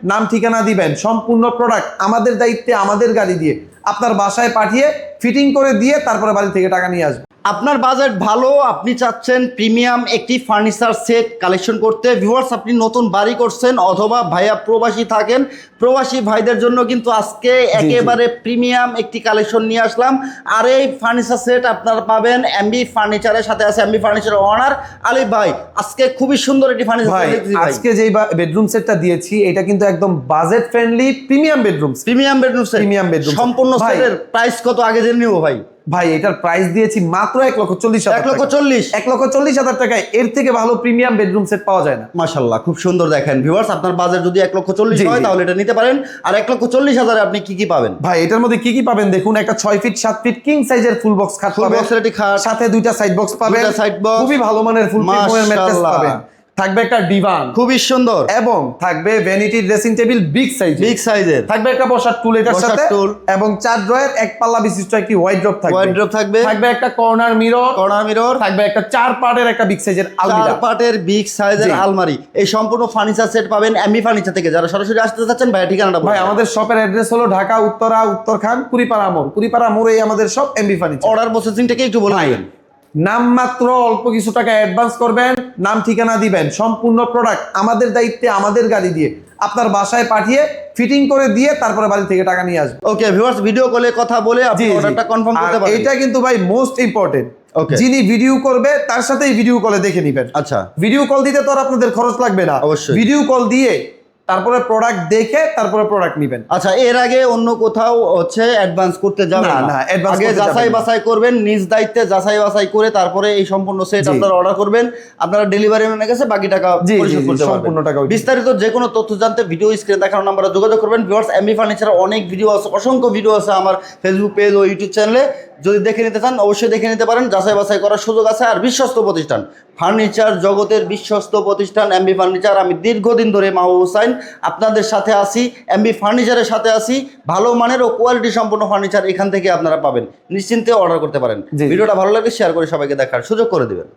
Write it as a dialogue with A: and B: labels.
A: নাম ঠিকানা দিবেন, সম্পূর্ণ প্রোডাক্ট আমাদের দায়িত্বে আমাদের গাড়ি দিয়ে আপনার বাসায় পাঠিয়ে ফিটিং করে দিয়ে তারপরে বাড়ি থেকে টাকা নিয়ে আসবে।
B: আপনার বাজেট ভালো, আপনি চাচ্ছেন প্রিমিয়াম একটি ফার্নিচার সেট কালেকশন করতে। ভিউয়ার্স, আপনি নতুন বাড়ি করছেন অথবা ভাইয়া প্রবাসী থাকেন, প্রবাসী ভাইদের জন্য কিন্তু আজকে একেবারে প্রিমিয়াম একটি কালেকশন নিয়ে আসলাম। আর এই ফার্নিচার সেট আপনারা পাবেন এমবি ফার্নিচারের সাথে। আছে এমবি ফার্নিচারের ওনার আলিফ ভাই। আজকে খুবই সুন্দর একটি ফার্নিচার
A: ভাই, আজকে যেই বেডরুম সেটটা দিয়েছি এটা কিন্তু একদম budget friendly premium bedroom set. Premium bedroom
B: সম্পূর্ণ সেটের প্রাইস কত আগে জেনে নিব ভাই?
A: ভাই, এটার প্রাইস দিয়েছি মাত্র 1,40,000
B: টাকা।
A: 1,40,000 টাকায় এর থেকে ভালো প্রিমিয়াম বেডরুম সেট পাওয়া যায় না।
B: মাশাআল্লাহ, খুব সুন্দর। দেখেন ভিউয়ার্স, আপনার বাজেট যদি 1,40,000 হয় তাহলে এটা নিতে পারেন। আর 1,40,000 আপনি কি কি পাবেন?
A: ভাই, এটার মধ্যে কি কি পাবেন দেখুন। একটা 6 ফিট 7 ফিট কিং সাইজের ফুল বক্স খাট পাবেন, সাথে দুইটা সাইড বক্স পাবেন, খুবই ভালো মানের ফুল পিকমের ম্যাট্রেস পাবেন। থাকবে একটা ডিভান খুবই সুন্দর, এবং থাকবে ভ্যানিটি ড্রেসিং টেবিল বিগ সাইজের। থাকবে একটা বসার টুল এটার সাথে, এবং 4 ড্রয়ার 1 পাল্লা বিশিষ্ট একটি ওয়াইড্রপ থাকবে। থাকবে একটা কর্নার মিরর, থাকবে একটা 4 পার্টের একটা বিগ সাইজের আলমারি,
B: 4 পার্টের বিগ সাইজের আলমারি। এই সম্পূর্ণ ফার্নিচার সেট পাবেন এমবি ফার্নিচার থেকে। যারা সরাসরি আসতে চাচ্ছেন ভাই ঠিকানাটা বলুন।
A: ভাই, আমাদের শপের অ্যাড্রেস হলো ঢাকা উত্তরখান কুড়িপাড়া মোড়ে আমাদের শপ এমবি ফার্নিচার।
B: অর্ডার প্রসেসিংটাকে একটু বলে দিবেন।
A: নাম মাত্র অল্প কিছু টাকা অ্যাডভান্স করবেন, নাম ঠিকানা দিবেন, সম্পূর্ণ প্রোডাক্ট আমাদের দায়িত্বে আমাদের গাড়ি দিয়ে আপনার বাসায় পাঠিয়ে ফিটিং করে দিয়ে তারপরে বাড়ি থেকে টাকা নিয়ে আসবে।
B: ওকে ভিউয়ার্স, ভিডিও কলে কথা বলে আপনি অর্ডারটা কনফার্ম করতে পারেন।
A: এটা কিন্তু ভাই মোস্ট ইম্পর্টেন্ট। যিনি ভিডিও করবে তার সাথেই ভিডিও কলে দেখে নেবেন।
B: আচ্ছা,
A: ভিডিও কল দিতে তো আর আপনাদের খরচ লাগবে না,
B: অবশ্যই
A: ভিডিও কল দিয়ে তারপরে প্রোডাক্ট দেখে তারপরে প্রোডাক্ট নেবেন।
B: আচ্ছা, এর আগে অন্য কোথাও হচ্ছে অ্যাডভান্স করতে যাবেন না, আগে যাচাই বাছাই করবেন, নিজ দায়িত্বে যাচাই বাছাই করে তারপরে এই সম্পূর্ণ সেট আপনারা অর্ডার করবেন। আপনারা ডেলিভারি ম্যানের কাছে বাকি টাকা পরিশোধ করতে পারবেন। সম্পূর্ণ টাকা। বিস্তারিত যে কোনো তথ্য জানতে ভিডিও স্ক্রিনে দেখানো নম্বরে যোগাযোগ করবেন। ভিউয়ার্স, এমবি ফার্নিচারের অনেক ভিডিও আছে, অসংখ্য ভিডিও আছে আমার ফেসবুক পেজ ও ইউটিউব চ্যানেলে। যদি দেখে নিতে চান অবশ্যই দেখে নিতে পারেন, যাচাই বাছাই করার সুযোগ আছে। আর বিশ্বস্ত প্রতিষ্ঠান, ফার্নিচার জগতের বিশ্বস্ত প্রতিষ্ঠান এমবি ফার্নিচার। আমি দীর্ঘদিন ধরে মাহবুব হোসাইন আপনাদের সাথে আছি, এমবি ফার্নিচারের সাথে আছি। ভালো মানের ও কোয়ালিটি সম্পন্ন ফার্নিচার এখান থেকে আপনারা পাবেন, নিশ্চিন্তে অর্ডার করতে পারেন। ভিডিওটা ভালো লাগে শেয়ার করে সবাইকে দেখার সুযোগ করে দিবেন।